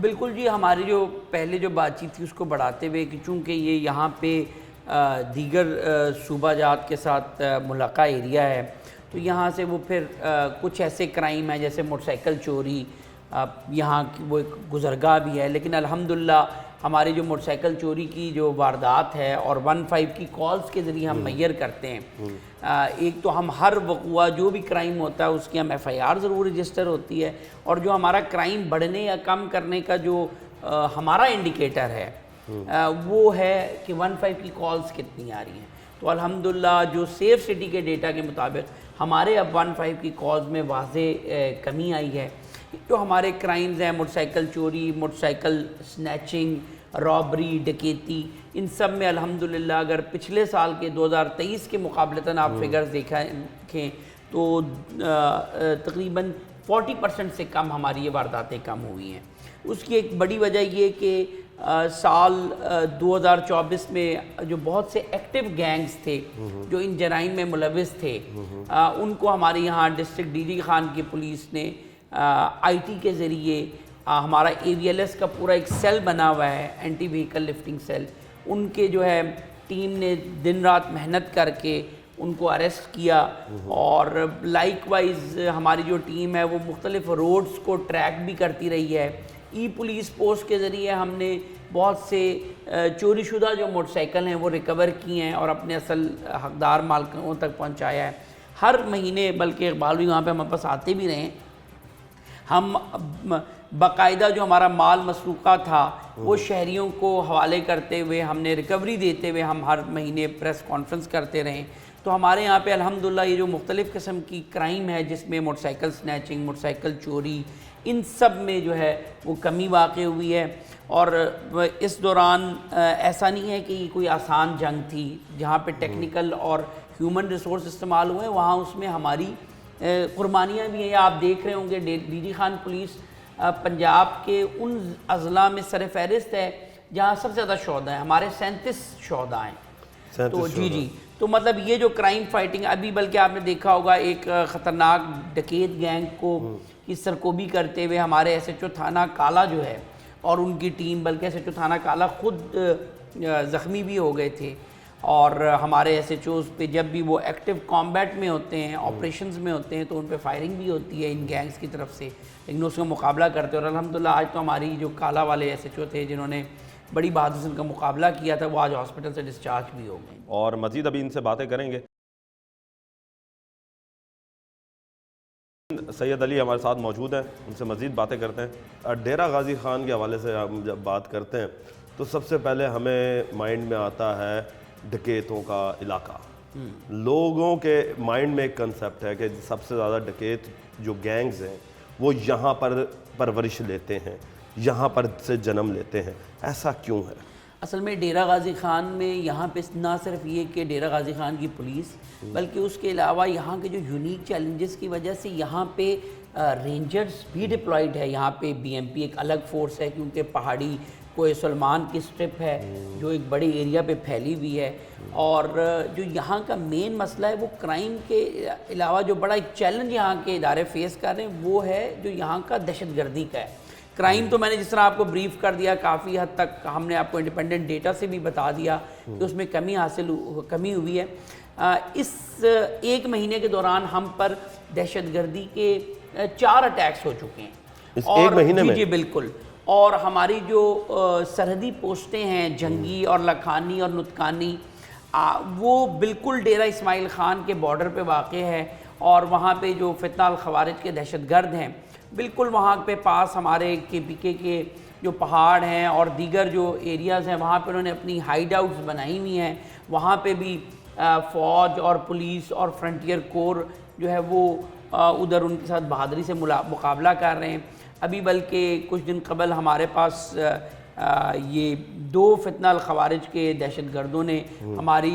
بالکل جی، ہماری جو پہلے جو بات چیت تھی اس کو بڑھاتے ہوئے کہ چونکہ یہ یہاں پہ دیگر صوبہ جات کے ساتھ ملحقہ ایریا ہے، تو یہاں سے وہ پھر کچھ ایسے کرائم ہیں جیسے موٹر سائیکل چوری، یہاں کی وہ ایک گزرگاہ بھی ہے، لیکن الحمدللہ ہماری جو موٹر سائیکل چوری کی جو واردات ہے اور 15 کی کالز کے ذریعے ہم میئر کرتے ہیں، ایک تو ہم ہر وقوع جو بھی کرائم ہوتا ہے اس کی ہم ایف آئی آر ضرور رجسٹر ہوتی ہے، اور جو ہمارا کرائم بڑھنے یا کم کرنے کا جو ہمارا انڈیکیٹر ہے وہ ہے کہ 15 کی کالز کتنی آ رہی ہیں۔ تو الحمدللہ جو سیف سٹی کے ڈیٹا کے مطابق ہمارے اب 15 کی کالز میں واضح کمی آئی ہے۔ جو ہمارے کرائمز ہیں، موٹر سائیکل چوری، موٹر سائیکل سنیچنگ، رابری، ڈکیتی، ان سب میں الحمدللہ اگر پچھلے سال کے 2023 کے مقابلتاً آپ فگرز دیکھیں تو تقریباً 40% سے کم ہماری یہ وارداتیں کم ہوئی ہیں۔ اس کی ایک بڑی وجہ یہ کہ سال 2024 میں جو بہت سے ایکٹیو گینگز تھے جو ان جرائم میں ملوث تھے، ان کو ہمارے یہاں ڈسٹرکٹ ڈی جی خان کی پولیس نے آئی ٹی کے ذریعے، ہمارا اے وی ایل ایس کا پورا ایک سیل بنا ہوا ہے، اینٹی وہیکل لفٹنگ سیل، ان کے جو ہے ٹیم نے دن رات محنت کر کے ان کو اریسٹ کیا، اور لائک وائز ہماری جو ٹیم ہے وہ مختلف روڈز کو ٹریک بھی کرتی رہی ہے۔ ای پولیس پوسٹ کے ذریعے ہم نے بہت سے چوری شدہ جو موٹر سائیکل ہیں وہ ریکور کی ہیں اور اپنے اصل حقدار مالکوں تک پہنچایا ہے۔ ہر مہینے، بلکہ اقبال بھی وہاں پہ ہمارے پاس آتے بھی رہے، ہم باقاعدہ جو ہمارا مال مسروقہ تھا وہ شہریوں کو حوالے کرتے ہوئے، ہم نے ریکوری دیتے ہوئے ہم ہر مہینے پریس کانفرنس کرتے رہیں۔ تو ہمارے یہاں پہ الحمدللہ یہ جو مختلف قسم کی کرائم ہے جس میں motor cycle snatching, motor cycle چوری، ان سب میں جو ہے وہ کمی واقع ہوئی ہے۔ اور اس دوران ایسا نہیں ہے کہ یہ کوئی آسان جنگ تھی، جہاں پہ ٹیکنیکل اور ہیومن ریسورس استعمال ہوئے وہاں اس میں ہماری قربانیاں بھی ہیں۔ آپ دیکھ رہے ہوں گے D G Khan police Punjab کے ان اضلاع میں سر فہرست ہے جہاں سب سے زیادہ شہداء ہیں، ہمارے 37 شہداء ہیں۔ تو جی تو مطلب یہ جو کرائم فائٹنگ، ابھی بلکہ آپ نے دیکھا ہوگا ایک خطرناک ڈکیت گینگ کو کی سرکوبی کرتے ہوئے ہمارے ایس ایچ او تھانہ کالا جو ہے اور ان کی ٹیم، بلکہ ایس ایچ او تھانہ کالا خود زخمی بھی ہو گئے تھے، اور ہمارے ایس ایچ اوز پہ جب بھی وہ ایکٹیو کامبیٹ میں ہوتے ہیں، آپریشنز میں ہوتے ہیں، تو ان پہ فائرنگ بھی ہوتی ہے ان گینگز کی طرف سے، لیکن اس کا مقابلہ کرتے ہیں۔ اور الحمدللہ آج تو ہماری جو کالا والے ایس ایچ او تھے جنہوں نے بڑی بہادری سے ان کا مقابلہ کیا تھا، وہ آج ہاسپٹل سے ڈسچارج بھی ہو گئے۔ اور مزید ابھی ان سے باتیں کریں گے۔ سید علی ہمارے ساتھ موجود ہیں، ان سے مزید باتیں کرتے ہیں۔ ڈیرہ غازی خان کے حوالے سے ہم جب بات کرتے ہیں تو سب سے پہلے ہمیں مائنڈ میں آتا ہے ڈکیتوں کا علاقہ۔ لوگوں کے مائنڈ میں ایک کنسیپٹ ہے کہ سب سے زیادہ ڈکیت جو گینگز ہیں وہ یہاں پر پرورش لیتے ہیں، یہاں پر سے جنم لیتے ہیں، ایسا کیوں ہے؟ اصل میں ڈیرہ غازی خان میں یہاں پہ نہ صرف یہ کہ ڈیرہ غازی خان کی پولیس، بلکہ اس کے علاوہ یہاں کے جو یونیک چیلنجز کی وجہ سے یہاں پہ رینجرز بھی ڈپلائیڈ ہے۔ یہاں پہ بی ایم پی ایک الگ فورس ہے، کیونکہ پہاڑی کوہ سلمان کی سٹرپ ہے جو ایک بڑے ایریا پہ پھیلی ہوئی ہے، اور جو یہاں کا مین مسئلہ ہے وہ کرائم کے علاوہ جو بڑا ایک چیلنج یہاں کے ادارے فیس کر رہے ہیں وہ ہے جو یہاں کا دہشت گردی کا ہے۔ کرائم تو میں نے جس طرح آپ کو بریف کر دیا، کافی حد تک ہم نے آپ کو انڈیپینڈنٹ ڈیٹا سے بھی بتا دیا کہ اس میں کمی ہوئی ہے۔ اس ایک مہینے کے دوران ہم پر دہشت گردی کے 4 اٹیکس ہو چکے ہیں اس ایک مہینے میں؟ جی بالکل۔ اور ہماری جو سرحدی پوسٹیں ہیں جنگی اور لکھانی اور نتکانی، وہ بالکل ڈیرہ اسماعیل خان کے بارڈر پہ واقع ہے، اور وہاں پہ جو فتنہ الخوارج کے دہشت گرد ہیں بالکل وہاں پہ پاس ہمارے کے پی کے جو پہاڑ ہیں اور دیگر جو ایریاز ہیں وہاں پہ انہوں نے اپنی ہائیڈ آؤٹس بنائی ہوئی ہیں۔ وہاں پہ بھی فوج اور پولیس اور فرنٹیئر کور جو ہے وہ ادھر ان کے ساتھ بہادری سے مقابلہ کر رہے ہیں۔ ابھی بلکہ کچھ دن قبل ہمارے پاس یہ 2 فتنہ الخوارج کے دہشت گردوں نے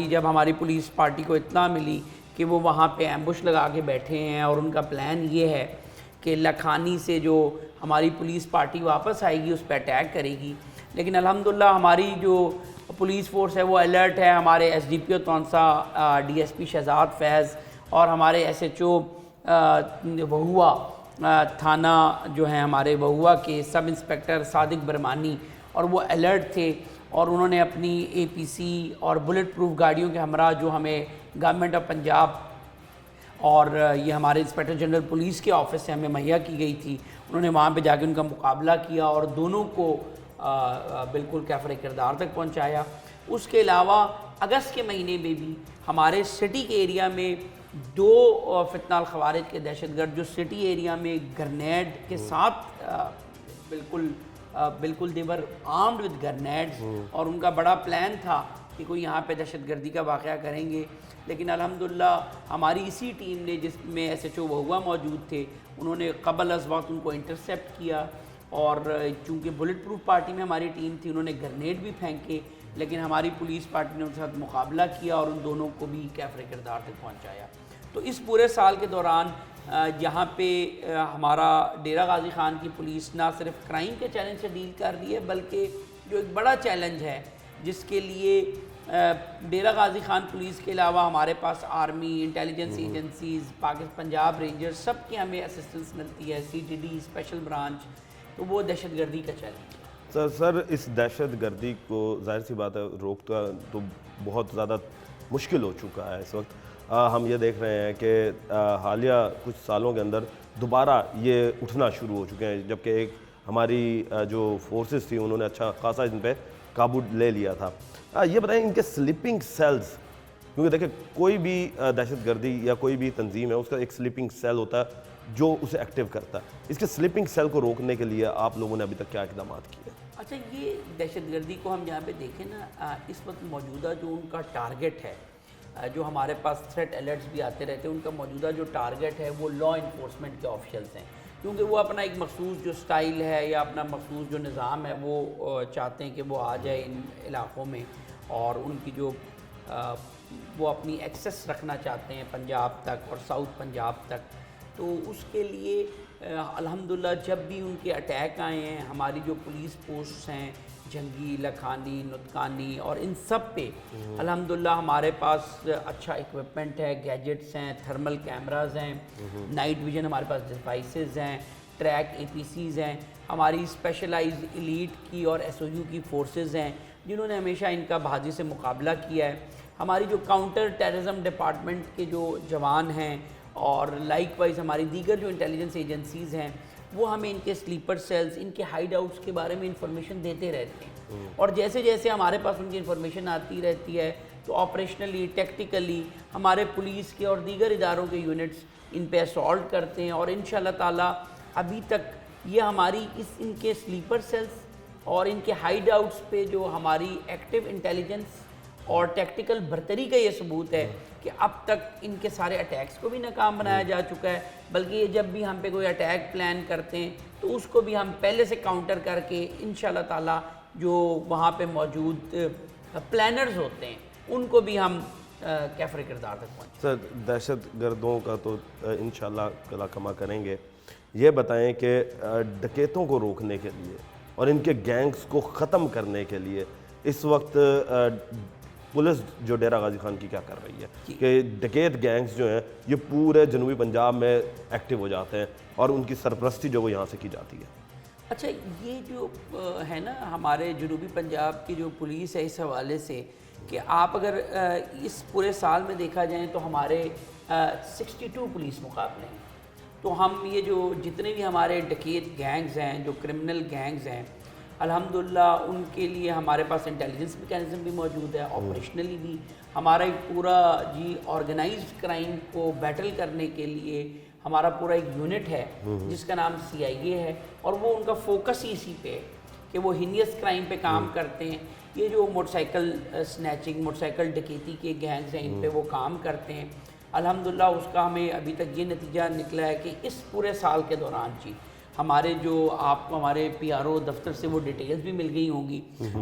جب ہماری پولیس پارٹی کو اطلاع ملی کہ وہ وہاں پہ ایمبوش لگا کے بیٹھے ہیں اور ان کا پلان یہ ہے کہ لکھانی سے جو ہماری پولیس پارٹی واپس آئے گی اس پہ اٹیک کرے گی، لیکن الحمدللہ ہماری جو پولیس فورس ہے وہ الرٹ ہے۔ ہمارے S D P O Taunsa, D S P Shahzad Faiz اور ہمارے ایس ایچ او وہوا تھانہ جو ہیں ہمارے بہوا کے سب انسپیکٹر صادق برمانی، اور وہ الرٹ تھے، اور انہوں نے اپنی اے پی سی اور بلٹ پروف گاڑیوں کے ہمراہ جو ہمیں گورنمنٹ آف پنجاب اور یہ ہمارے انسپیکٹر جنرل پولیس کے آفس سے ہمیں مہیا کی گئی تھی، انہوں نے وہاں پہ جا کے ان کا مقابلہ کیا اور دونوں کو بالکل کیفر کردار تک پہنچایا۔ اس کے علاوہ اگست کے مہینے میں بھی ہمارے سٹی کے ایریا میں 2 فتنہ الخوارج کے دہشت گرد جو سٹی ایریا میں گرنیڈ کے ساتھ بالکل دیور آرمڈ ود گرنیڈز، اور ان کا بڑا پلان تھا کہ کوئی یہاں پہ دہشت گردی کا واقعہ کریں گے، لیکن الحمدللہ ہماری اسی ٹیم نے، جس میں ایس ایچ او بہوا موجود تھے، انہوں نے قبل از وقت ان کو انٹرسیپٹ کیا، اور چونکہ بلٹ پروف پارٹی میں ہماری ٹیم تھی، انہوں نے گرنیڈ بھی پھینکے، لیکن ہماری پولیس پارٹی نے ان کے ساتھ مقابلہ کیا اور ان دونوں کو بھی کیفر کردار تک پہنچایا۔ تو اس پورے سال کے دوران یہاں پہ ہمارا ڈیرہ غازی خان کی پولیس نہ صرف کرائم کے چیلنج سے ڈیل کر رہی ہے، بلکہ جو ایک بڑا چیلنج ہے جس کے لیے ڈیرہ غازی خان پولیس کے علاوہ ہمارے پاس army, intelligence agencies, Punjab rangers, سب کی ہمیں اسسٹنس ملتی ہے، C T D special branch, تو وہ دہشت گردی کا چیلنج ہے۔ سر اس دہشت گردی کو ظاہر سی بات ہے روکتا تو بہت زیادہ مشکل ہو چکا ہے اس وقت۔ ہم یہ دیکھ رہے ہیں کہ حالیہ کچھ سالوں کے اندر دوبارہ یہ اٹھنا شروع ہو چکے ہیں، جبکہ ایک ہماری جو فورسز تھی انہوں نے اچھا خاصا ان پہ قابو لے لیا تھا۔ یہ بتائیں ان کے سلیپنگ سیلز، کیونکہ دیکھیں کوئی بھی دہشت گردی یا کوئی بھی تنظیم ہے اس کا ایک سلیپنگ سیل ہوتا ہے جو اسے ایکٹیو کرتا ہے، اس کے سلیپنگ سیل کو روکنے کے لیے آپ لوگوں نے ابھی تک کیا اقدامات کیے؟ اچھا، یہ دہشت گردی کو ہم یہاں پہ دیکھیں نا، اس وقت موجودہ جو ان کا ٹارگٹ ہے، جو ہمارے پاس تھریٹ الرٹس بھی آتے رہتے ہیں، ان کا موجودہ جو ٹارگٹ ہے وہ لا انفورسمنٹ کے آفیشلز ہیں، کیونکہ وہ اپنا ایک مخصوص جو سٹائل ہے یا اپنا مخصوص جو نظام ہے وہ چاہتے ہیں کہ وہ آ جائے ان علاقوں میں، اور ان کی جو وہ اپنی ایکسیس رکھنا چاہتے ہیں پنجاب تک اور ساؤتھ پنجاب تک۔ تو اس کے لیے الحمدللہ جب بھی ان کے اٹیک آئے ہیں، ہماری جو پولیس پوسٹس ہیں جنگی، لکھانی، نتکانی، اور ان سب پہ الحمدللہ ہمارے پاس اچھا ایکوپمنٹ ہے، گیجٹس ہیں، تھرمل کیمراز ہیں، نائٹ ویژن ہمارے پاس ڈیوائسز ہیں، ٹریک اے پی سیز ہیں، ہماری اسپیشلائز ایلیٹ کی اور ایس او یو کی فورسز ہیں جنہوں نے ہمیشہ ان کا بہادری سے مقابلہ کیا ہے۔ ہماری جو کاؤنٹر ٹیررزم ڈپارٹمنٹ کے جو جوان ہیں اور لائک وائز ہماری دیگر جو انٹیلیجنس ایجنسیز ہیں، وہ ہمیں ان کے سلیپر سیلز، ان کے ہائیڈ آؤٹس کے بارے میں انفارمیشن دیتے رہتے ہیں، اور جیسے جیسے ہمارے پاس ان کی انفارمیشن آتی رہتی ہے تو آپریشنلی، ٹیکٹیکلی ہمارے پولیس کے اور دیگر اداروں کے یونٹس ان پہ اسالٹ کرتے ہیں، اور انشاءاللہ تعالیٰ ابھی تک یہ ہماری ان کے سلیپر سیلز اور ان کے ہائیڈ آؤٹس پہ جو ہماری ایکٹیو انٹیلیجنس اور ٹیکٹیکل برتری کا یہ ثبوت ہے کہ اب تک ان کے سارے اٹیکس کو بھی ناکام بنایا جا چکا ہے، بلکہ یہ جب بھی ہم پہ کوئی اٹیک پلان کرتے ہیں تو اس کو بھی ہم پہلے سے کاؤنٹر کر کے انشاءاللہ تعالیٰ جو وہاں پہ موجود پلانرز ہوتے ہیں ان کو بھی ہم کیفر کردار تک پہنچیں۔ سر دہشت گردوں کا تو انشاءاللہ کلا کما کریں گے، یہ بتائیں کہ ڈکیتوں کو روکنے کے لیے اور ان کے گینگز کو ختم کرنے کے لیے اس وقت پولیس جو ڈیرہ غازی خان کی کیا کر رہی ہے کہ ڈکیت گینگز جو ہیں یہ پورے جنوبی پنجاب میں ایکٹیو ہو جاتے ہیں اور ان کی سرپرستی جو وہ یہاں سے کی جاتی ہے؟ اچھا، یہ جو ہے نا ہمارے جنوبی پنجاب کی جو پولیس ہے اس حوالے سے کہ آپ اگر اس پورے سال میں دیکھا جائیں تو ہمارے 62 پولیس مقابلے ہیں، تو ہم یہ جو جتنے بھی ہمارے ڈکیت گینگز ہیں، جو کرمنل گینگز ہیں، الحمدللہ ان کے لیے ہمارے پاس انٹیلیجنس میکینزم بھی موجود ہے، آپریشنلی بھی ہمارا ایک پورا آرگنائزڈ کرائم کو بیٹل کرنے کے لیے ہمارا پورا ایک یونٹ ہے جس کا نام CIA ہے، اور وہ ان کا فوکس ہی اسی پہ ہے کہ وہ ہینیس کرائم پہ کام کرتے ہیں۔ یہ جو motor cycle snatching, motor cycle ڈکیتی کے گینگز ہیں، ان پہ وہ کام کرتے ہیں۔ الحمدللہ اس کا ہمیں ابھی تک یہ نتیجہ نکلا ہے کہ اس پورے سال کے دوران ہمارے جو آپ کو ہمارے PRO دفتر سے وہ ڈیٹیلز بھی مل گئی ہوں گی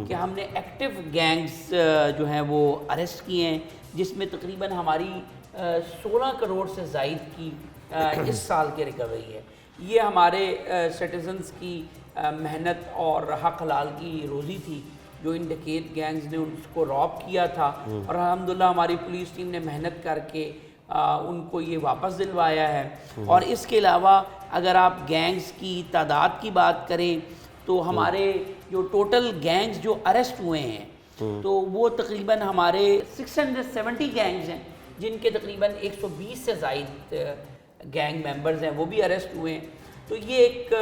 کہ ہم نے ایکٹیو گینگز جو ہیں وہ اریسٹ کیے ہیں، جس میں تقریباً ہماری 16 کروڑ سے زائد کی اس سال کی ریکوری ہے۔ یہ ہمارے سٹیزنز کی محنت اور حق حلال کی روزی تھی جو ان ڈکیت گینگز نے اس کو روب کیا تھا، اور الحمدللہ ہماری پولیس ٹیم نے محنت کر کے ان کو یہ واپس دلوایا ہے. اور اس کے علاوہ اگر آپ گینگز کی تعداد کی بات کریں تو ہمارے جو ٹوٹل گینگز جو اریسٹ ہوئے ہیں تو وہ تقریباً ہمارے 670 گینگز ہیں جن کے تقریباً 120 سے زائد گینگ ممبرز ہیں وہ بھی اریسٹ ہوئے ہیں. تو یہ ایک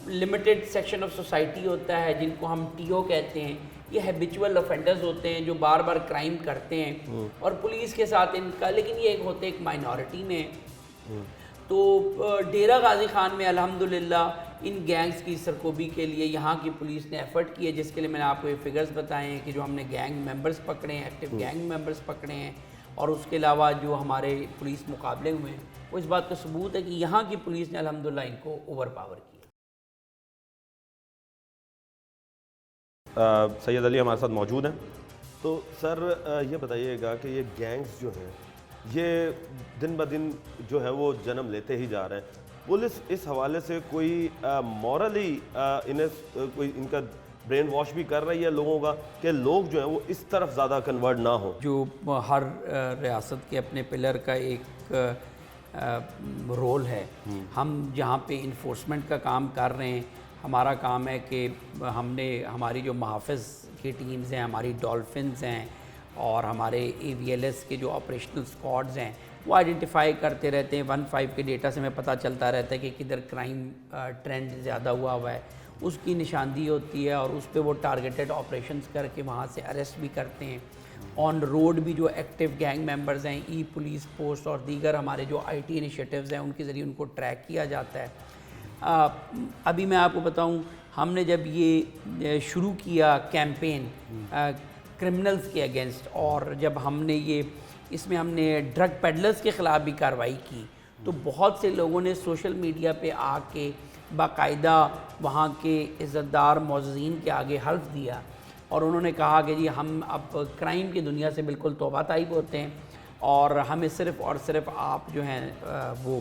لمیٹڈ سیکشن آف سوسائٹی ہوتا ہے جن کو ہم ٹی او کہتے ہیں. یہ ہیبیچول افینڈرز ہوتے ہیں جو بار بار کرائم کرتے ہیں اور پولیس کے ساتھ ان کا، لیکن یہ ایک ہوتے ایک مائنورٹی میں. تو ڈیرہ غازی خان میں الحمدللہ ان گینگز کی سرکوبی کے لیے یہاں کی پولیس نے ایفرٹ کی ہے، جس کے لیے میں نے آپ کو یہ فگرز بتائے ہیں کہ جو ہم نے گینگ ممبرز پکڑے ہیں، ایکٹیو گینگ ممبرز پکڑے ہیں، اور اس کے علاوہ جو ہمارے پولیس مقابلے ہوئے ہیں وہ اس بات کا ثبوت ہے کہ یہاں کی پولیس نے الحمدللہ ان کو اوور پاور کیا. سید علی ہمارے ساتھ موجود ہیں. تو سر یہ بتائیے گا کہ یہ گینگز جو ہیں یہ دن بدن جو ہے وہ جنم لیتے ہی جا رہے ہیں. پولیس اس حوالے سے کوئی مورلی انہیں کوئی ان کا برین واش بھی کر رہی ہے لوگوں کا کہ لوگ جو ہیں وہ اس طرف زیادہ کنورٹ نہ ہوں؟ جو ہر ریاست کے اپنے پلر کا ایک رول ہے. ہم جہاں پہ انفورسمنٹ کا کام کر رہے ہیں، ہمارا کام ہے کہ ہم نے ہماری جو محافظ کی ٹیمز ہیں، ہماری ڈولفنز ہیں اور ہمارے اے وی ایل ایس کے جو آپریشنل اسکواڈز ہیں وہ آئیڈینٹیفائی کرتے رہتے ہیں. 1-5 کے ڈیٹا سے ہمیں پتہ چلتا رہتا ہے کہ کدھر کرائم ٹرینڈ زیادہ ہوا ہے، اس کی نشاندہی ہوتی ہے اور اس پہ وہ ٹارگیٹڈ آپریشنز کر کے وہاں سے اریسٹ بھی کرتے ہیں. آن روڈ بھی جو ایکٹیو گینگ ممبرز ہیں، ای پولیس پوسٹ اور دیگر ہمارے جو آئی ٹی انیشیٹیوز ہیں ان کے ذریعے ان کو ٹریک کیا جاتا ہے. ابھی میں آپ کو بتاؤں، ہم نے جب یہ شروع کیا کیمپین کرمنلز کے اگینسٹ، اور جب ہم نے اس میں ہم نے ڈرگ پیڈلرز کے خلاف بھی کارروائی کی، تو بہت سے لوگوں نے سوشل میڈیا پہ آ کے باقاعدہ وہاں کے عزت دار معززین کے آگے حلف دیا اور انہوں نے کہا کہ جی ہم اب کرائم کی دنیا سے بالکل توبہ طائب ہوتے ہیں اور ہمیں صرف اور صرف آپ جو ہیں وہ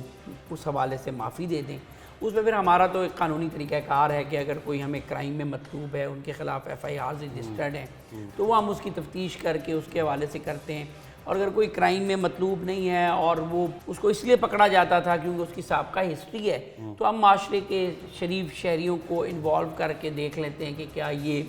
اس حوالے سے معافی دے دیں. اس میں پھر ہمارا تو ایک قانونی طریقہ کار ہے کہ اگر کوئی ہمیں کرائم میں مطلوب ہے، ان کے خلاف ایف آئی آرز رجسٹرڈ ہیں، تو وہ ہم اس کی تفتیش کر کے اس کے حوالے سے کرتے ہیں. اور اگر کوئی کرائم میں مطلوب نہیں ہے اور وہ اس کو اس لیے پکڑا جاتا تھا کیونکہ اس کی سابقہ ہسٹری ہے، تو ہم معاشرے کے شریف شہریوں کو انوالو کر کے دیکھ لیتے ہیں کہ کیا یہ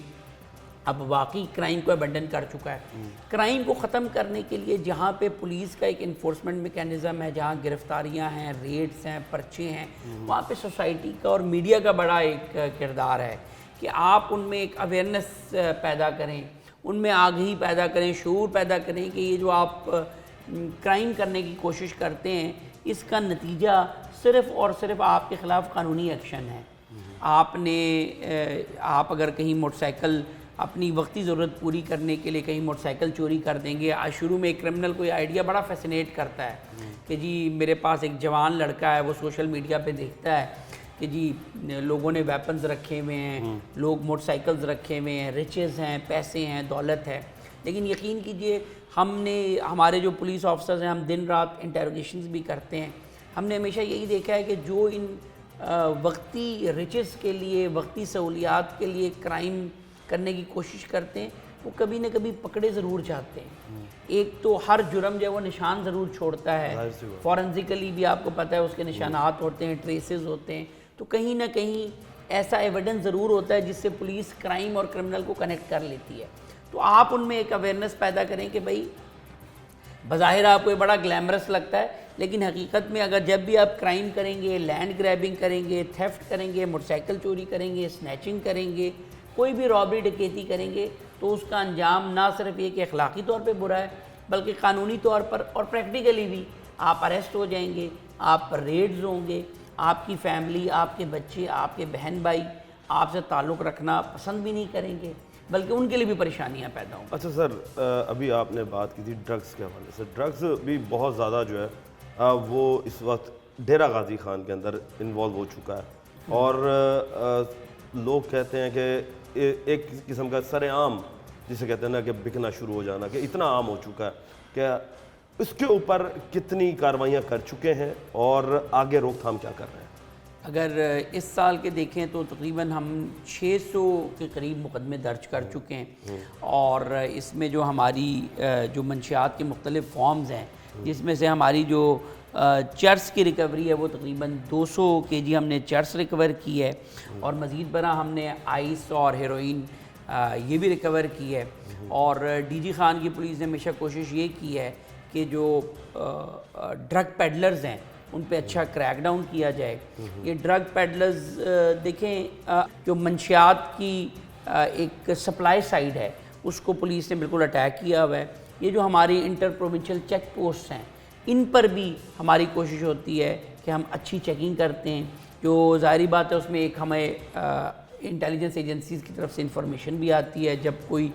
اب واقعی کرائم کو ابنڈن کر چکا ہے. کرائم کو ختم کرنے کے لیے جہاں پہ پولیس کا ایک انفورسمنٹ میکینزم ہے، جہاں گرفتاریاں ہیں، ریڈز ہیں، پرچے ہیں، وہاں پہ سوسائٹی کا اور میڈیا کا بڑا ایک کردار ہے کہ آپ ان میں ایک اویئرنیس پیدا کریں، ان میں آگہی پیدا کریں، شعور پیدا کریں کہ یہ جو آپ کرائم کرنے کی کوشش کرتے ہیں اس کا نتیجہ صرف اور صرف آپ کے خلاف قانونی ایکشن ہے. آپ اگر کہیں موٹر سائیکل اپنی وقتی ضرورت پوری کرنے کے لیے کہیں موٹر سائیکل چوری کر دیں گے، شروع میں ایک کرمنل کو یہ آئیڈیا بڑا فیسینیٹ کرتا ہے کہ جی میرے پاس ایک جوان لڑکا ہے، وہ سوشل میڈیا پہ دیکھتا ہے کہ جی لوگوں نے ویپنز رکھے ہوئے ہیں، لوگ موٹر سائیکلز رکھے ہوئے ہیں، ریچز ہیں، پیسے ہیں، دولت ہے. لیکن یقین کیجئے ہمارے جو پولیس آفیسرز ہیں، ہم دن رات انٹیروگیشنز بھی کرتے ہیں. ہم نے ہمیشہ یہی دیکھا ہے کہ جو ان وقتی ریچز کے لیے، وقتی سہولیات کے لیے کرائم کرنے کی کوشش کرتے ہیں وہ کبھی نہ کبھی پکڑے ضرور جاتے ہیں. ایک تو ہر جرم جو ہے وہ نشان ضرور چھوڑتا ہے، فورنزیکلی بھی آپ کو پتہ ہے اس کے نشانات ہوتے ہیں، ٹریسز ہوتے ہیں، تو کہیں نہ کہیں ایسا ایویڈنس ضرور ہوتا ہے جس سے پولیس کرائم اور کرمنل کو کنیکٹ کر لیتی ہے. تو آپ ان میں ایک اویئرنیس پیدا کریں کہ بھائی بظاہر آپ کو یہ بڑا گلیمرس لگتا ہے لیکن حقیقت میں اگر جب بھی آپ کرائم کریں گے، لینڈ گریبنگ کریں گے، تھیفٹ کریں گے، موٹر سائیکل چوری کریں گے، سنیچنگ کریں گے، کوئی بھی رابری ڈکیتی کریں گے، تو اس کا انجام نہ صرف یہ کہ اخلاقی طور پہ برا ہے بلکہ قانونی طور پر اور پریکٹیکلی بھی آپ اریسٹ ہو جائیں گے، آپ پر ریڈز ہوں گے، آپ کی فیملی، آپ کے بچے، آپ کے بہن بھائی آپ سے تعلق رکھنا پسند بھی نہیں کریں گے بلکہ ان کے لیے بھی پریشانیاں پیدا ہوں. اچھا سر، ابھی آپ نے بات کی تھی ڈرگز کے حوالے سے. ڈرگز بھی بہت زیادہ جو ہے وہ اس وقت ڈیرہ غازی خان کے اندر انوالو ہو چکا ہے اور لوگ کہتے ہیں کہ ایک قسم کا سر عام جسے کہتے ہیں نا کہ بکنا شروع ہو جانا، کہ اتنا عام ہو چکا ہے کہ اس کے اوپر کتنی کارروائیاں کر چکے ہیں اور آگے روک تھام کیا کر رہے ہیں؟ اگر اس سال کے دیکھیں تو تقریباً ہم 600 کے قریب مقدمے درج کر چکے ہیں اور اس میں جو ہماری جو منشیات کے مختلف فارمز ہیں جس میں سے ہماری جو چرس کی ریکوری ہے وہ تقریباً 200 kg ہم نے چرس ریکور کی ہے، اور مزید برآں ہم نے آئس اور ہیروئن یہ بھی ریکور کی ہے۔ اور ڈی جی خان کی پولیس نے ہمیشہ کوشش یہ کی ہے کہ جو ڈرگ پیڈلرز ہیں ان پہ اچھا کریک ڈاؤن کیا جائے۔ یہ ڈرگ پیڈلرز دیکھیں جو منشیات کی ایک سپلائی سائڈ ہے اس کو پولیس نے بالکل اٹیک کیا ہوا ہے۔ یہ جو ہماری انٹر پروونشل چیک پوسٹس ہیں ان پر بھی ہماری کوشش ہوتی ہے کہ ہم اچھی چیکنگ کرتے ہیں، جو ظاہری بات ہے اس میں ایک ہمیں انٹیلیجنس ایجنسیز کی طرف سے انفارمیشن بھی آتی ہے جب کوئی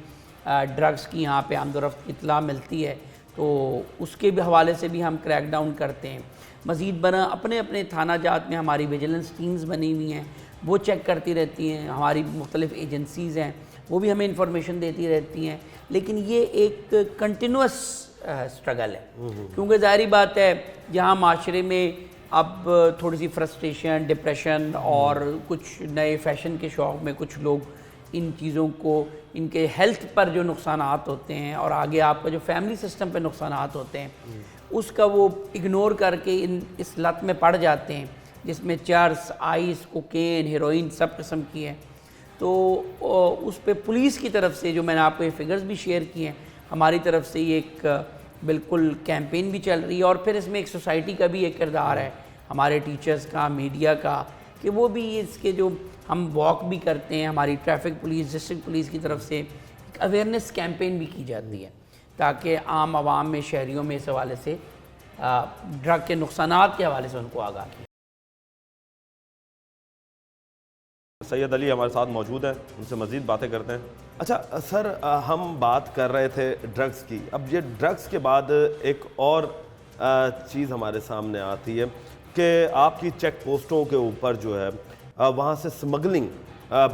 ڈرگس کی یہاں پہ آمد و رفت کی اطلاع ملتی ہے تو اس کے بھی حوالے سے بھی ہم کریک ڈاؤن کرتے ہیں۔ مزید برآں اپنے اپنے تھانہ جات میں ہماری ویجیلنس ٹیمز بنی ہوئی ہیں، وہ چیک کرتی رہتی ہیں، ہماری مختلف ایجنسیز ہیں وہ بھی ہمیں انفارمیشن دیتی رہتی ہیں، لیکن یہ ایک کنٹینوس سٹرگل ہے، کیونکہ ظاہری بات ہے جہاں معاشرے میں اب تھوڑی سی فرسٹریشن، ڈپریشن اور کچھ نئے فیشن کے شوق میں کچھ لوگ ان چیزوں کو، ان کے ہیلتھ پر جو نقصانات ہوتے ہیں اور آگے آپ کا جو فیملی سسٹم پہ نقصانات ہوتے ہیں اس کا وہ اگنور کر کے اس لت میں پڑ جاتے ہیں جس میں چرس، آئس، کوکین، ہیروئن سب قسم کی ہے۔ تو اس پہ پولیس کی طرف سے جو میں نے آپ کو یہ فگرز بھی شیئر کیے ہیں، ہماری طرف سے یہ ایک بالکل کیمپین بھی چل رہی ہے، اور پھر اس میں ایک سوسائٹی کا بھی ایک کردار ہے، ہمارے ٹیچرز کا، میڈیا کا، کہ وہ بھی اس کے جو ہم واک بھی کرتے ہیں، ہماری ٹریفک پولیس، ڈسٹرکٹ پولیس کی طرف سے ایک اویئرنیس کیمپین بھی کی جاتی ہے تاکہ عام عوام میں، شہریوں میں اس حوالے سے ڈرگ کے نقصانات کے حوالے سے ان کو آگاہ کیا۔ سید علی ہمارے ساتھ موجود ہیں، ان سے مزید باتیں کرتے ہیں۔ اچھا سر، ہم بات کر رہے تھے ڈرگس کی، اب یہ ڈرگس کے بعد ایک اور چیز ہمارے سامنے آتی ہے کہ آپ کی چیک پوسٹوں کے اوپر جو ہے وہاں سے سمگلنگ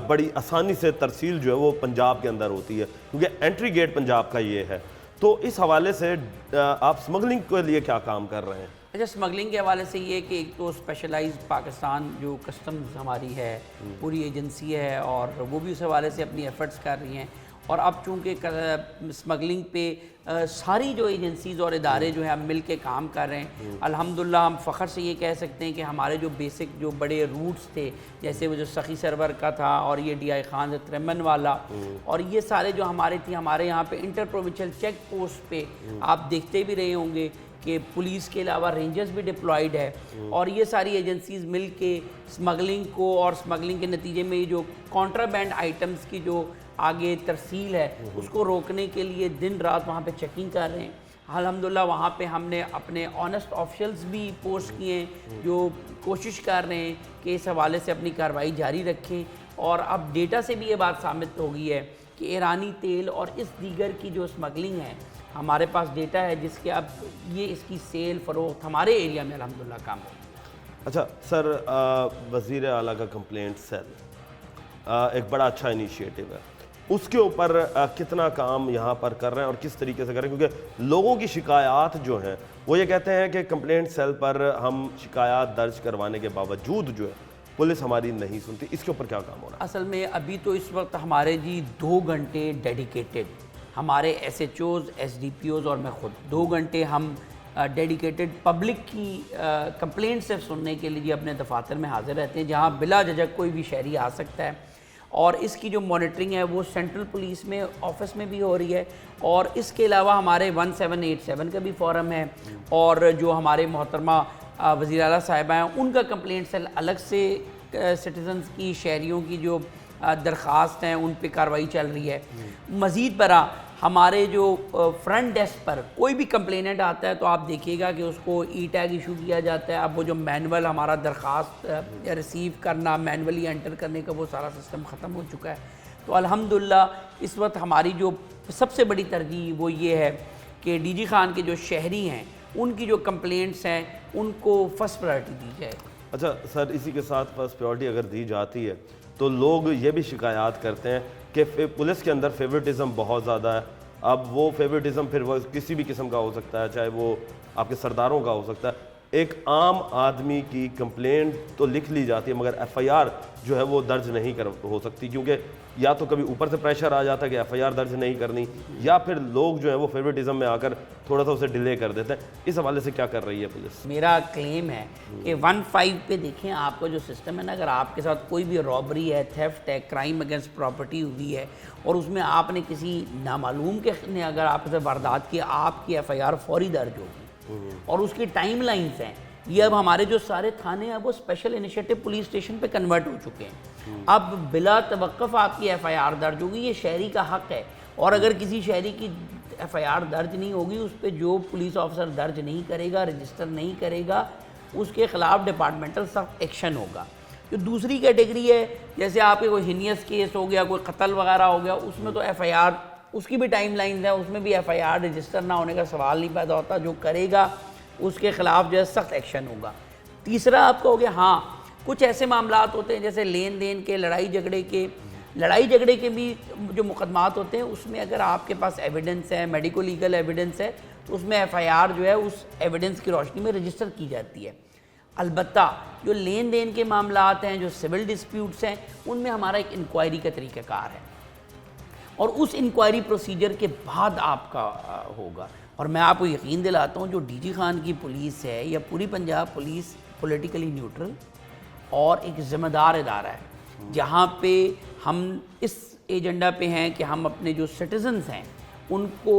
بڑی آسانی سے ترسیل جو ہے وہ پنجاب کے اندر ہوتی ہے، کیونکہ انٹری گیٹ پنجاب کا یہ ہے، تو اس حوالے سے آپ سمگلنگ کے لیے کیا کام کر رہے ہیں؟ اچھا، سمگلنگ کے حوالے سے یہ کہ ایک تو اسپیشلائزڈ پاکستان جو کسٹمز ہماری ہے پوری ایجنسی ہے، اور وہ بھی اس حوالے سے اپنی ایفرٹس کر رہی ہیں، اور اب چونکہ سمگلنگ پہ ساری جو ایجنسیز اور ادارے جو ہیں اب مل کے کام کر رہے ہیں، الحمدللہ ہم فخر سے یہ کہہ سکتے ہیں کہ ہمارے جو بیسک جو بڑے روٹس تھے، جیسے وہ جو سخی سرور کا تھا اور یہ ڈی آئی خان سے ترمن والا، اور یہ سارے جو ہمارے یہاں پہ انٹر پروونشل چیک پوسٹ پہ آپ دیکھتے بھی رہے ہوں گے کہ پولیس کے علاوہ رینجرز بھی ڈپلائیڈ ہے، اور یہ ساری ایجنسیز مل کے سمگلنگ کو، اور سمگلنگ کے نتیجے میں یہ جو کانٹرابینڈ آئٹمز کی جو آگے ترسیل ہے اس کو روکنے کے لیے دن رات وہاں پہ چیکنگ کر رہے ہیں۔ الحمدللہ وہاں پہ ہم نے اپنے آنیسٹ آفیشلز بھی پوسٹ کیے ہیں جو کوشش کر رہے ہیں کہ اس حوالے سے اپنی کارروائی جاری رکھیں، اور اب ڈیٹا سے بھی یہ بات ثابت ہو گئی ہے کہ ایرانی تیل اور اس دیگر کی جو سمگلنگ ہے، ہمارے پاس ڈیٹا ہے جس کے اب یہ اس کی سیل فروخت ہمارے ایریا میں الحمدللہ کام ہو۔ اچھا سر، وزیر اعلیٰ کا کمپلینٹ سیل ایک بڑا اچھا انیشیٹو ہے، اس کے اوپر کتنا کام یہاں پر کر رہے ہیں اور کس طریقے سے کر رہے ہیں؟ کیونکہ لوگوں کی شکایات جو ہیں وہ یہ کہتے ہیں کہ کمپلینٹ سیل پر ہم شکایات درج کروانے کے باوجود جو ہے پولیس ہماری نہیں سنتی، اس کے اوپر کیا کام ہو رہا ہے؟ اصل میں ابھی تو اس وقت ہمارے 2 گھنٹے ڈیڈیکیٹڈ، ہمارے S H Os, S D P Os اور میں خود 2 گھنٹے ہم ڈیڈیکیٹڈ پبلک کی کمپلینٹ سے سننے کے لیے اپنے دفاتر میں حاضر رہتے ہیں، جہاں بلا جھجک کوئی بھی شہری آ سکتا ہے، اور اس کی جو مانیٹرنگ ہے وہ سینٹرل پولیس میں آفس میں بھی ہو رہی ہے، اور اس کے علاوہ ہمارے 1787 کا بھی فورم ہے، اور جو ہمارے محترمہ وزیر اعلیٰ صاحبہ ہیں ان کا کمپلینٹ سیل الگ سے سٹیزنز کی، شہریوں کی جو درخواست ہیں ان پہ کارروائی چل رہی ہے۔ مزید برآں ہمارے جو فرنٹ ڈیسک پر کوئی بھی کمپلیننٹ آتا ہے تو آپ دیکھیے گا کہ اس کو ای ٹیگ ایشو کیا جاتا ہے۔ اب وہ جو مینول ہمارا درخواست ریسیو کرنا، مینولی انٹر کرنے کا وہ سارا سسٹم ختم ہو چکا ہے۔ تو الحمدللہ اس وقت ہماری جو سب سے بڑی ترجیح وہ یہ ہے کہ ڈی جی خان کے جو شہری ہیں ان کی جو کمپلینٹس ہیں ان کو فرسٹ پرائرٹی دی جائے۔ اچھا سر، اسی کے ساتھ فرسٹ پرائرٹی اگر دی جاتی ہے تو لوگ یہ بھی شکایات کرتے ہیں کہ پولیس کے اندر فیورٹزم بہت زیادہ ہے۔ اب وہ فیورٹزم پھر وہ کسی بھی قسم کا ہو سکتا ہے، چاہے وہ آپ کے سرداروں کا ہو سکتا ہے، ایک عام آدمی کی کمپلینٹ تو لکھ لی جاتی ہے مگر ایف آئی آر جو ہے وہ درج نہیں ہو سکتی، کیونکہ یا تو کبھی اوپر سے پریشر آ جاتا ہے کہ ایف آئی آر درج نہیں کرنی، یا پھر لوگ جو ہیں وہ فیوریٹزم میں آ کر تھوڑا سا اسے ڈیلے کر دیتے ہیں. اس حوالے سے کیا کر رہی ہے پولیس؟ میرا کلیم ہے کہ 1-5 پہ دیکھیں آپ کا جو سسٹم ہے نا، اگر آپ کے ساتھ کوئی بھی رابری ہے، تھیفٹ ہے، کرائم اگینسٹ پراپرٹی ہوئی ہے اور اس میں آپ نے کسی نامعلوم کے نے اگر آپ سے واردات کی، آپ کی ایف آئی آر فوری درج ہوگی اور اس کی ٹائم لائنز ہیں. یہ اب ہمارے جو سارے تھانے ہیں وہ اسپیشل انیشیٹو پولیس اسٹیشن پہ کنورٹ ہو چکے ہیں. اب بلا توقف آپ کی ایف آئی آر درج ہوگی، یہ شہری کا حق ہے. اور اگر کسی شہری کی ایف آئی آر درج نہیں ہوگی، اس پہ جو پولیس آفیسر درج نہیں کرے گا، رجسٹر نہیں کرے گا، اس کے خلاف ڈپارٹمنٹل سخت ایکشن ہوگا. جو دوسری کیٹیگری ہے، جیسے آپ کے کوئی ہینیس کیس ہو گیا، کوئی قتل وغیرہ ہو گیا، اس میں تو ایف آئی آر، اس کی بھی ٹائم لائنز ہیں، اس میں بھی ایف آئی آر رجسٹر نہ ہونے کا سوال نہیں پیدا ہوتا. جو کرے گا اس کے خلاف جو ہے سخت ایکشن ہوگا. تیسرا آپ کا ہو گیا، ہاں کچھ ایسے معاملات ہوتے ہیں جیسے لین دین کے، لڑائی جھگڑے کے بھی جو مقدمات ہوتے ہیں، اس میں اگر آپ کے پاس ایویڈنس ہے، میڈیکو لیگل ایویڈنس ہے، تو اس میں ایف آئی آر جو ہے اس ایویڈنس کی روشنی میں رجسٹر کی جاتی ہے. البتہ جو لین دین کے معاملات ہیں، جو سول ڈسپیوٹس ہیں، ان میں ہمارا ایک انکوائری کا طریقہ کار ہے اور اس انکوائری پروسیجر کے بعد آپ کا ہوگا. اور میں آپ کو یقین دلاتا ہوں جو ڈی جی خان کی پولیس ہے یا پوری پنجاب پولیس پولیٹیکلی نیوٹرل اور ایک ذمہ دار ادارہ ہے، جہاں پہ ہم اس ایجنڈا پہ ہیں کہ ہم اپنے جو سٹیزنز ہیں ان کو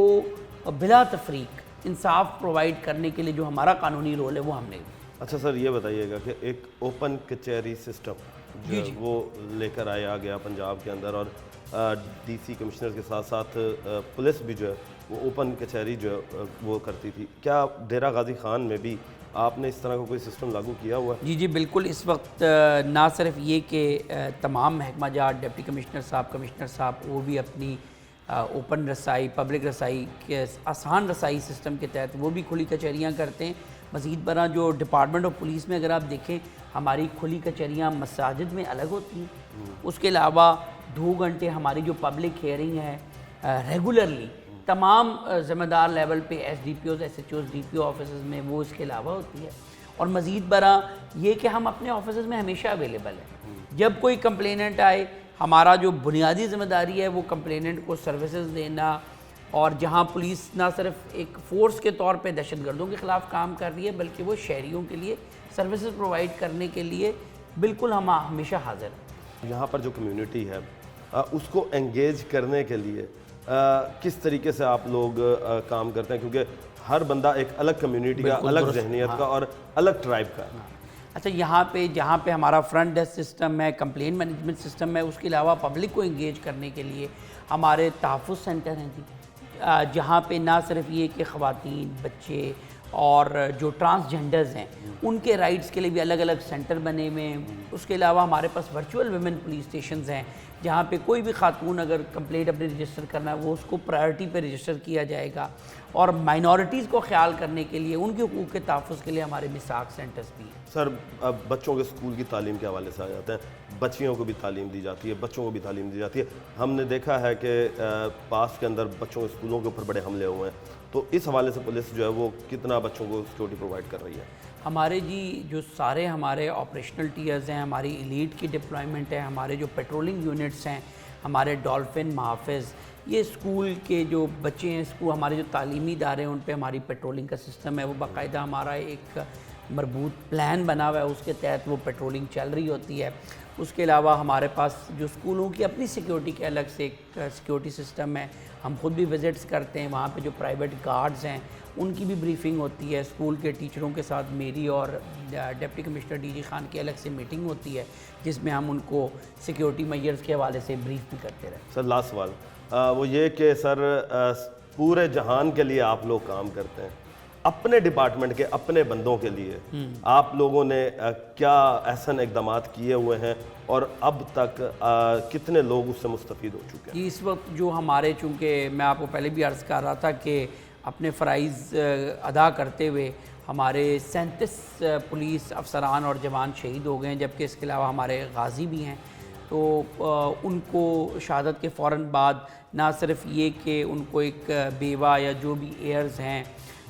بلا تفریق انصاف پرووائڈ کرنے کے لیے جو ہمارا قانونی رول ہے وہ ہم نے. اچھا سر، یہ بتائیے گا کہ ایک اوپن کچہری سسٹم جو وہ لے کر آیا گیا پنجاب کے اندر، اور ڈی سی کمشنر کے ساتھ ساتھ پولیس بھی جو ہے وہ اوپن کچہری جو ہے وہ کرتی تھی. کیا ڈیرہ غازی خان میں بھی آپ نے اس طرح کا کوئی سسٹم لاگو کیا ہوا ہے؟ جی بالکل. اس وقت نہ صرف یہ کہ تمام محکمہ جات، ڈپٹی کمشنر صاحب وہ بھی اپنی اوپن رسائی، پبلک رسائی کے آسان رسائی سسٹم کے تحت وہ بھی کھلی کچہریاں کرتے ہیں. مزید برآں جو ڈپارٹمنٹ آف پولیس میں اگر آپ دیکھیں، ہماری کھلی کچہریاں مساجد میں الگ ہوتی ہیں. اس کے علاوہ 2 گھنٹے ہماری جو پبلک ہیئرنگ ہے ریگولرلی تمام ذمہ دار لیول پہ S D P Os, S H Os, D P O offices میں وہ اس کے علاوہ ہوتی ہے. اور مزید برآں یہ کہ ہم اپنے آفیسز میں ہمیشہ اویلیبل ہیں. جب کوئی کمپلیننٹ آئے، ہمارا جو بنیادی ذمہ داری ہے وہ کمپلیننٹ کو سروسز دینا، اور جہاں پولیس نہ صرف ایک فورس کے طور پہ دہشت گردوں کے خلاف کام کر رہی ہے بلکہ وہ شہریوں کے لیے سروسز پرووائڈ کرنے کے لیے بالکل ہم ہمیشہ حاضر ہیں. یہاں پر جو کمیونٹی ہے اس کو انگیج کرنے کے لیے کس طریقے سے آپ لوگ کام کرتے ہیں؟ کیونکہ ہر بندہ ایک الگ کمیونٹی کا، الگ ذہنیت کا اور الگ ٹرائب کا ہے. اچھا، یہاں پہ جہاں پہ ہمارا فرنٹ ڈیسک سسٹم ہے، کمپلین مینجمنٹ سسٹم ہے، اس کے علاوہ پبلک کو انگیج کرنے کے لیے ہمارے تحفظ سینٹر ہیں جی، جہاں پہ نہ صرف یہ کہ خواتین، بچے اور جو ٹرانسجینڈرز ہیں ان کے رائٹس کے لیے بھی الگ الگ سینٹر بنے ہوئے ہیں. اس کے علاوہ ہمارے پاس ورچوئل ویمن پولیس اسٹیشنز ہیں، جہاں پہ کوئی بھی خاتون اگر کمپلینٹ اپنے رجسٹر کرنا ہے وہ اس کو پرائرٹی پہ رجسٹر کیا جائے گا. اور مائنورٹیز کو خیال کرنے کے لیے، ان کے حقوق کے تحفظ کے لیے ہمارے مساق سینٹرز بھی ہیں. سر، اب بچوں کے اسکول کی تعلیم کے حوالے سے آ جاتے ہیں. بچیوں کو بھی تعلیم دی جاتی ہے، بچوں کو بھی تعلیم دی جاتی ہے. ہم نے دیکھا ہے کہ پاس کے اندر بچوں کے اسکولوں کے اوپر بڑے حملے ہوئے ہیں، تو اس حوالے سے پولیس جو ہے وہ کتنا بچوں کو سیکورٹی پرووائڈ کر رہی ہے؟ ہمارے جی جو سارے ہمارے آپریشنل ٹیئرز ہیں، ہماری ایلیٹ کی ڈپلائمنٹ ہے، ہمارے جو پیٹرولنگ یونٹس ہیں، ہمارے ڈولفن محافظ، یہ اسکول کے جو بچے ہیں، اسکول ہمارے جو تعلیمی ادارے ہیں ان پہ ہماری پیٹرولنگ کا سسٹم ہے. وہ باقاعدہ ہمارا ایک مربوط پلان بنا ہوا ہے، اس کے تحت وہ پیٹرولنگ چل رہی ہوتی ہے. اس کے علاوہ ہمارے پاس جو اسکولوں کی اپنی سیکیورٹی کے الگ سے ایک سیکیورٹی سسٹم ہے. ہم خود بھی وزٹس کرتے ہیں وہاں پہ. جو پرائیویٹ گارڈز ہیں ان کی بھی بریفنگ ہوتی ہے. اسکول کے ٹیچروں کے ساتھ میری اور deputy commissioner D G Khan کی الگ سے میٹنگ ہوتی ہے جس میں ہم ان کو سیکیورٹی میئرز کے حوالے سے بریف بھی کرتے رہے. سر، لاسٹ سوال وہ یہ کہ سر پورے جہان کے لیے آپ لوگ کام کرتے ہیں، اپنے ڈپارٹمنٹ کے اپنے بندوں کے لیے آپ لوگوں نے کیا احسن اقدامات کیے ہوئے ہیں اور اب تک کتنے لوگ اس سے مستفید ہو چکے ہیں؟ اس وقت جو ہمارے، چونکہ میں آپ کو پہلے بھی عرض کر رہا تھا کہ اپنے فرائض ادا کرتے ہوئے ہمارے 37 پولیس افسران اور جوان شہید ہو گئے ہیں، جبکہ اس کے علاوہ ہمارے غازی بھی ہیں. تو ان کو شہادت کے فوراً بعد نہ صرف یہ کہ ان کو ایک بیوہ یا جو بھی ایئرز ہیں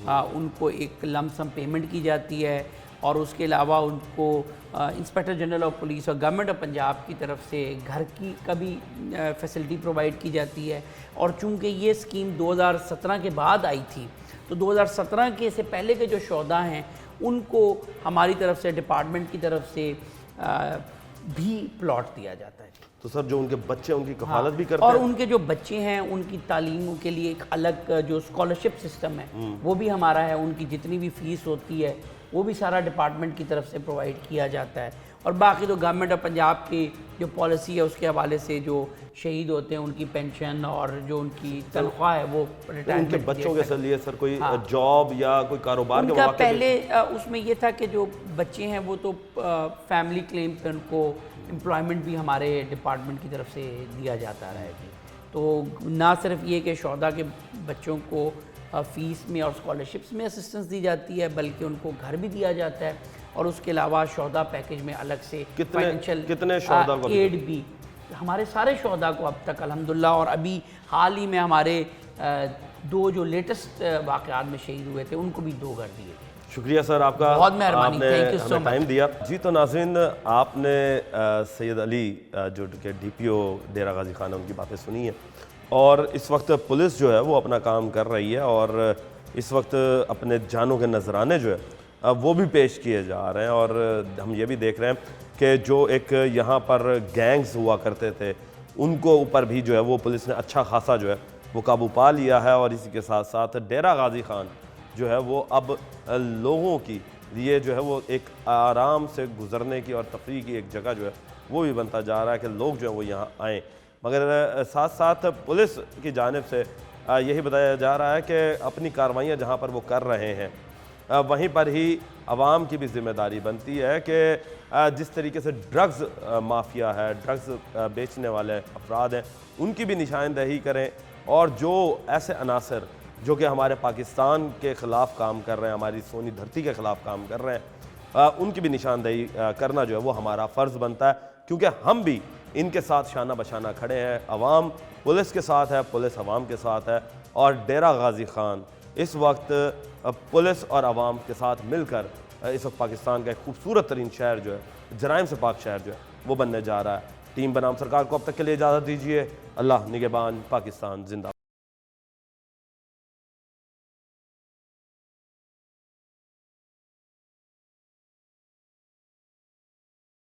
ان کو ایک لم سم پیمنٹ کی جاتی ہے اور اس کے علاوہ ان کو انسپیکٹر جنرل آف پولیس اور گورنمنٹ آف پنجاب کی طرف سے گھر کی کا بھی فیسلٹی پرووائڈ کی جاتی ہے. اور چونکہ یہ اسکیم 2017 کے بعد آئی تھی تو 2017 کے سے پہلے کے جو شہداء ہیں ان کو ہماری طرف سے ڈپارٹمنٹ کی طرف سے بھی پلاٹ دیا جاتا ہے. تو سر جو ان کے بچے ان کی کفالت بھی کرتے اور ہیں؟ ان کے جو بچے ہیں ان کی تعلیم کے لیے ایک الگ جو اسکالرشپ سسٹم ہے وہ بھی ہمارا ہے. ان کی جتنی بھی فیس ہوتی ہے وہ بھی سارا ڈپارٹمنٹ کی طرف سے پرووائڈ کیا جاتا ہے. اور باقی تو گورنمنٹ آف پنجاب کی جو پالیسی ہے اس کے حوالے سے جو شہید ہوتے ہیں ان کی پینشن اور جو ان کی تنخواہ ہے وہ ان کے بچوں کے لیے سر کوئی جاب یا کوئی کاروبار کے ان کا مواقع پہلے اس میں یہ تھا کہ جو بچے ہیں وہ تو فیملی کلیم پہ ان کو امپلائمنٹ بھی ہمارے ڈپارٹمنٹ کی طرف سے دیا جاتا رہا ہے. تو نہ صرف یہ کہ شہداء کے بچوں کو فیس میں اور اسکالرشپس میں اسسٹنس دی جاتی ہے بلکہ ان کو گھر بھی دیا جاتا ہے اور اس کے علاوہ شہداء پیکج میں الگ سے کتنے شہداء کو ایڈ بھی ہمارے سارے شہداء کو اب تک الحمدللہ. اور ابھی حال ہی میں ہمارے 2 جو لیٹسٹ واقعات میں شہید ہوئے تھے ان کو بھی 2 گھر دیے. شکریہ سر آپ کا, بہت مہربانی, آپ نے تھینک یو سو ہمیں ٹائم دیا. جی تو ناظرین آپ نے سید علی جو کہ ڈی پی او ڈیرہ غازی خان ان کی باتیں سنی ہیں اور اس وقت پولیس جو ہے وہ اپنا کام کر رہی ہے اور اس وقت اپنے جانوں کے نذرانے جو ہے وہ بھی پیش کیے جا رہے ہیں. اور ہم یہ بھی دیکھ رہے ہیں کہ جو ایک یہاں پر گینگز ہوا کرتے تھے ان کو اوپر بھی جو ہے وہ پولیس نے اچھا خاصا جو ہے وہ قابو پا لیا ہے. اور اسی کے ساتھ ساتھ ڈیرہ غازی خان جو ہے وہ اب لوگوں کی لیے جو ہے وہ ایک آرام سے گزرنے کی اور تفریح کی ایک جگہ جو ہے وہ بھی بنتا جا رہا ہے کہ لوگ جو ہے وہ یہاں آئیں. مگر ساتھ ساتھ پولیس کی جانب سے یہی بتایا جا رہا ہے کہ اپنی کارروائیاں جہاں پر وہ کر رہے ہیں وہیں پر ہی عوام کی بھی ذمہ داری بنتی ہے کہ جس طریقے سے ڈرگز مافیا ہے, ڈرگز بیچنے والے افراد ہیں, ان کی بھی نشاندہی کریں اور جو ایسے عناصر جو کہ ہمارے پاکستان کے خلاف کام کر رہے ہیں, ہماری سونی دھرتی کے خلاف کام کر رہے ہیں, ان کی بھی نشاندہی کرنا جو ہے وہ ہمارا فرض بنتا ہے کیونکہ ہم بھی ان کے ساتھ شانہ بشانہ کھڑے ہیں. عوام پولیس کے ساتھ ہے, پولیس عوام کے ساتھ ہے اور ڈیرہ غازی خان اس وقت پولیس اور عوام کے ساتھ مل کر اس وقت پاکستان کا ایک خوبصورت ترین شہر جو ہے, جرائم سے پاک شہر جو ہے وہ بننے جا رہا ہے. ٹیم بنام سرکار کو اب تک کے لیے اجازت دیجیے. اللہ نگہبان. پاکستان زندہ.